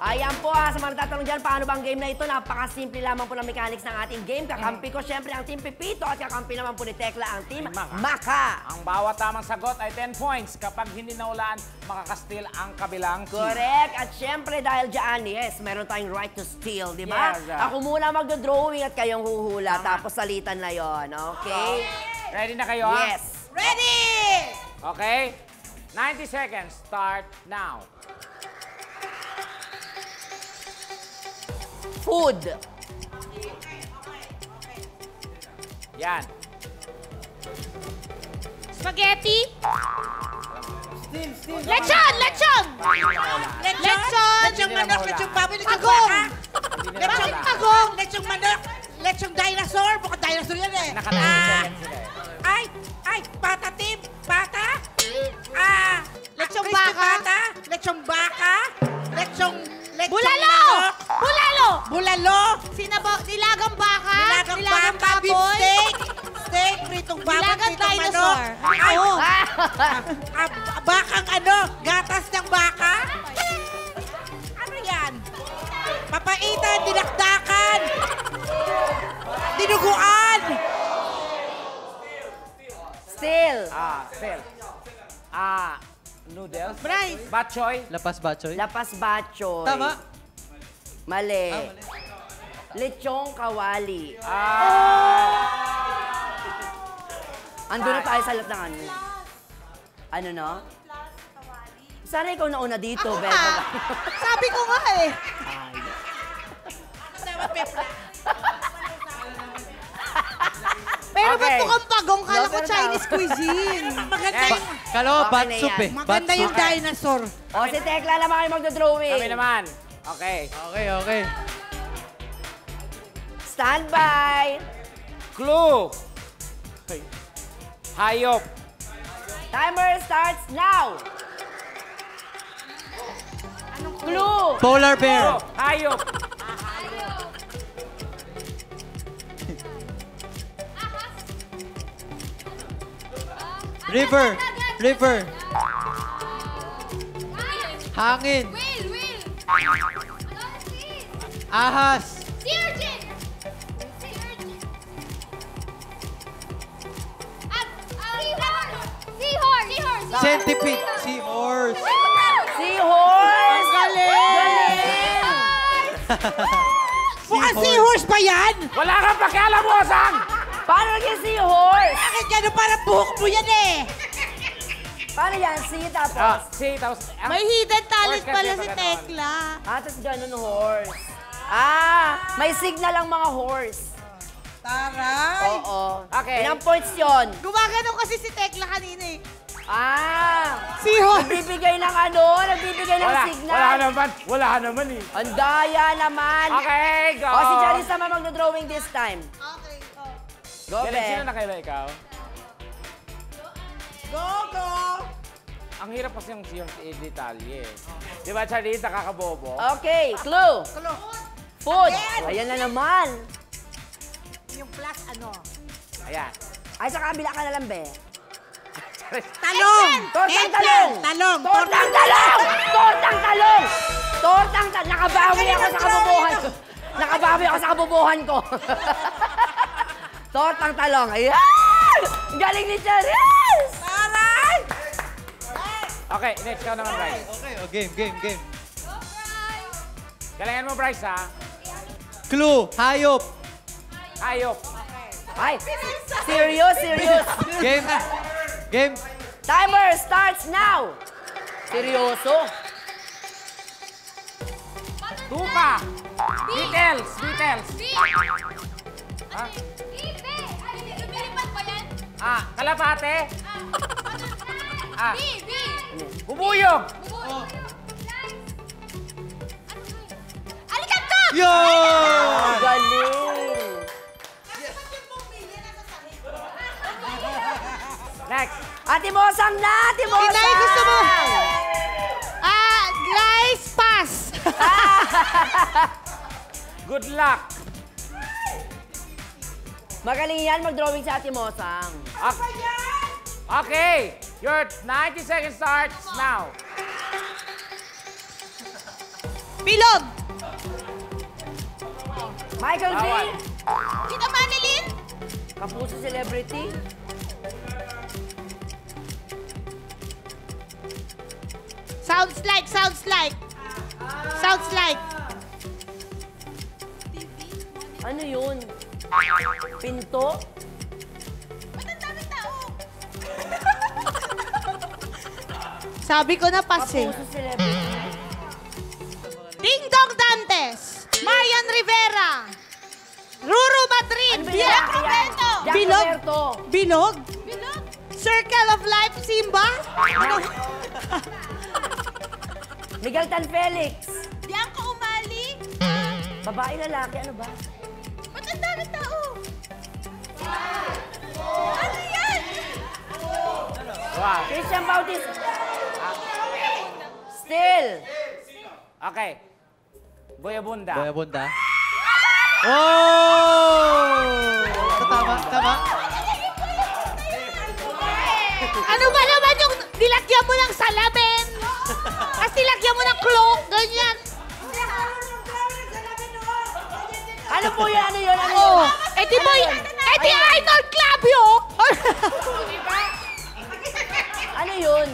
Ayan po sa mga natatanong dyan, paano ba ang game na ito? Napakasimple lamang po ng mechanics ng ating game. Kakampi ko siyempre ang Team Pipito at kakampi naman po ni Tekla ang Team Maka. Ang bawat tamang sagot ay 10 points. Kapag hindi naulaan, makakastil ang kabilang team. Correct. At siyempre dahil dyan, yes, meron tayong right to steal, di ba? Yes, Ako muna magdo-drawing at kayong huhula. Tapos salitan na yon, okay? Ready na kayo? Yes. Ready! Okay. 90 seconds. Start now. Food. Yan. Spaghetti. Steal. Lechon! Lechon! Lechong manok, lechong baboy, lechong baka. Lechong pagong, lechong manok, lechong dinosaur. Bukod dinosaur yan eh. Nakalaman sila eh. Ay, pata team, pata. Lechong Crispy baka. Pata, lechong baka, lechong Bulalo! manok. Bulalo! Bulalo. Nilagang baka. Nilagang baka, beef baboy. steak, pritong baboy, Nilagang pritong manok. dinosaur. Ay, Oo. bakang gatas ng baka. Ano yan? Papaitan, dinakdakan, dinuguan. Still. Still. Noodles. Bryce. Batchoy. Lapas Bachoy. Lapas Bachoy. Tama. Mali. Lechong kawali. Andun na tayo sa lahat ng ano. Ano no? Sana ikaw nauna dito, Bella. Sabi ko nga eh. Pero ba't Okay. mukhang pagong? Kala ko pero Chinese cuisine. Maganda yung, Kalo, Okay bat na soup yan. eh. maganda Bat yung soup. dinosaur. O, si Tekla naman kayo magdodrawing. Kami naman. Okay. Okay. Stand by. Clue. Hayop. Timer starts now. Clue. Polar bear. Hayop. River. Hangin. Ahas. Centipede. Seahorse. Seahorse. Galing. Mukhang seahorse pa yan. Wala kang pakialam mo, Sang! Paano naging seahorse? Bakit gano'n parang buhok mo yan eh? Paano yan? See, tapos? See, tapos... May hidden talent Horse kasi pala si pag ganon. Tekla. Tapos ganun horse. May signal ang mga horse. Taray. Oo. Okay. Ilang points yun? Gumagano kasi si Tekla kanina eh. Seahorse. Nagbibigay ng nagbibigay ng signal. Wala naman eh. Ang daya naman. Okay, go! O, si Janice naman magdodrawing this time. Okay, Go, Sino Be. na kayo ikaw? Go. Ang hirap kasi yung detalye. Di ba, Charlie? Nakakabobo. Okay, clue. Food. Again. Ayan na naman. Yung plus ano? Ayan. Ay, sa kabila ka na lang, Be. Talong. Tortang talong. Talong. Tortang talong! Tortang talong! Tortang talong! Nakabawi ako sa kabubuhan ko. Nakabawi ako sa kabubuhan ko. Tortang talong. Ayan! Galing ni Charisse! Taray. Okay, next ka naman, Bryce. Okay, game. Galingan mo, Bryce, ha? Clue. Hayop. Hayop. Ay, serious. Game. Timer starts now. Seryoso? Tupa. Beatles. Kalapate. Bubuyog. Yo! Galing. Next. Ate Mosang na! Ate Mosang! Inay, gusto mo? Guys, pass! Good luck. Magaling yan mag-drawing si Ate Mosang. Okay. Your 90 seconds starts now. Bilog. Michael V. Bawal. Tita Manilin. Kapuso celebrity. Sounds like. Ano yun? Pinto? Sabi ko na pass eh. Kapuso celebrity. Ding Dong Dantes. Marian Rivera. Ruru Madrid. Ano ba Jack yan? Roberto. Jack Bilog. Roberto. Bilog? Circle of Life, Simba? Miguel Tan Felix. Bianca Umali? Babae, lalaki, ano ba? Ba't ang dami tao? Ano yan? Wow. Christian Bautista. Still. Okay. Boyabunda. Boya Bunda. Oh! Tama. Ano ba naman yung nilagyan mo ng salamin? Tapos nilagyan mo ng cloak, ganyan. Ano po yan? Ano yun? Ano Oh, yun? eh di boy, eh di Arnold Clavio! Ano yun?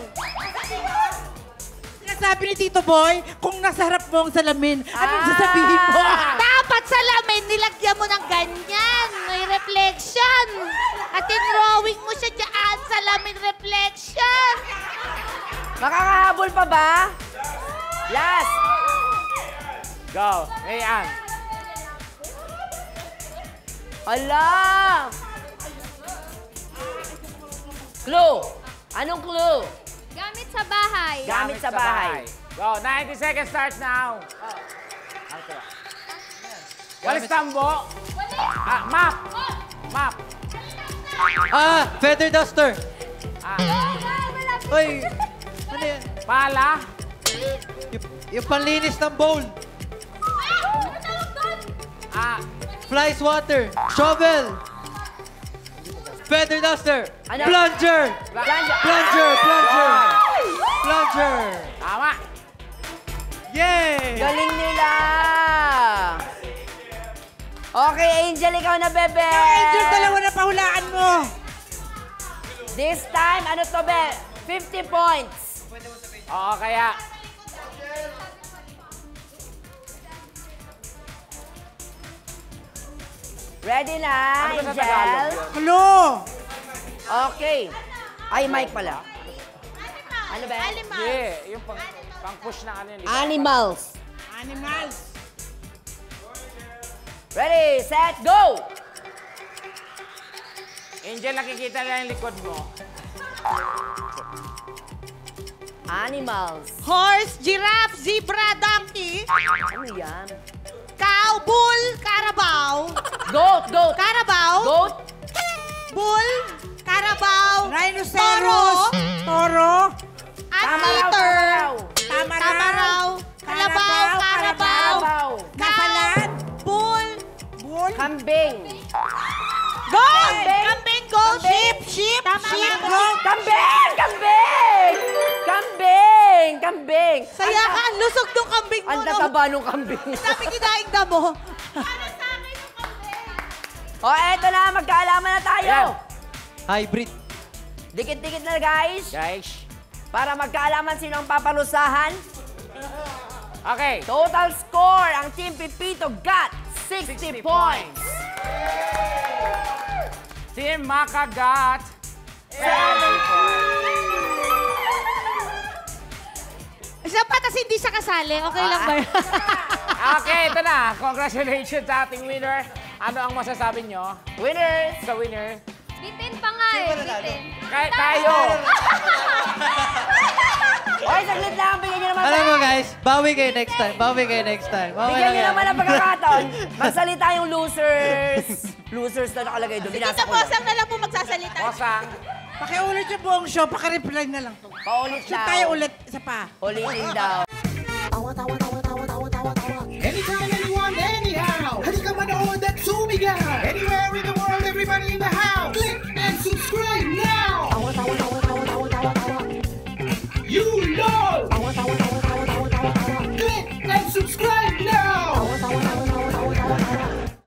Sinasabi ni Tito Boy, kung nasa harap mo ang salamin, anong sasabihin mo? Dapat salamin, nilagyan mo ng ganyan. May reflection. At drawing mo siya dyan, salamin reflection. Makakahabol pa ba? Last. Go. Ayan. Ala! Clue. Anong clue? Gamit sa bahay. Gamit sa bahay. Go. 90 seconds starts now. Walis tambo. Map. Map. Feather duster. Ah, Uy, ano yan? pala. Yung panlinis ng bowl. Ah, Fly swatter. Shovel. Feather duster. Ano? Plunger. Plunger. tama. Yay! Galing nila! Okay, Angel, ikaw na, bebe! Angel, dalawa na pahulaan mo. This time, ano to, be? 50 points. Oo, kaya. Ready na, Ano ba sa Tagalog Angel? yun? Hello. Okay. Ay, mic pala. Ano ba? Yeah, yung pang-push na ano yun. Animals. Animals. Ready, set, go! Angel, nakikita nila yung likod mo. Animals. Horse, giraffe, zebra, donkey, Ano yan? cow, bull, carabao, Goat, goat. carabao, Goat. bull, carabao, Rhinoceros. Toro. anteater, Tama tamaraw, kalabaw, carabao, Kalabaw. Kasalan. bull, Bull. Kambing. goat, Kambing. kambing, goat, Kambing. sheep, Sheep. goat. Kambing! Kambing! Kambing! Kambing! Saya ka, ang lusog ng kambing mo. Ang no? tataba nung kambing. Sabi kinaing damo. O, eto na. Magkaalaman na tayo. Ayan. Hybrid. Dikit-dikit na, guys. Guys. Para magkaalaman sino ang papalusahan. Okay. Total score, ang Team Pipito got 60 points. Team Makagat. 70 points. Siya pa, tas hindi siya kasali. Okay lang ba yun? Okay, ito na. Congratulations sa ating winner. Ano ang masasabi nyo Winners! sa winner? Bitin pa nga eh. Bitin. Kahit tayo. Oy, saglit lang. Bigyan nyo naman. Alam mo guys, bawi kayo next time. Bigyan nyo naman ang pagkakataon. Magsalita yung losers. Losers na nakalagay doon. Binasa Tita ko lang. Posang na lang po magsasalita. Posang. Pakiulit yung buong show. Pakireply na lang to. Paulit Shoot daw. tayo ulit. Isa pa. Ulitin daw. Tawa, tawa, tawa, tawa, tawa, tawa, tawa.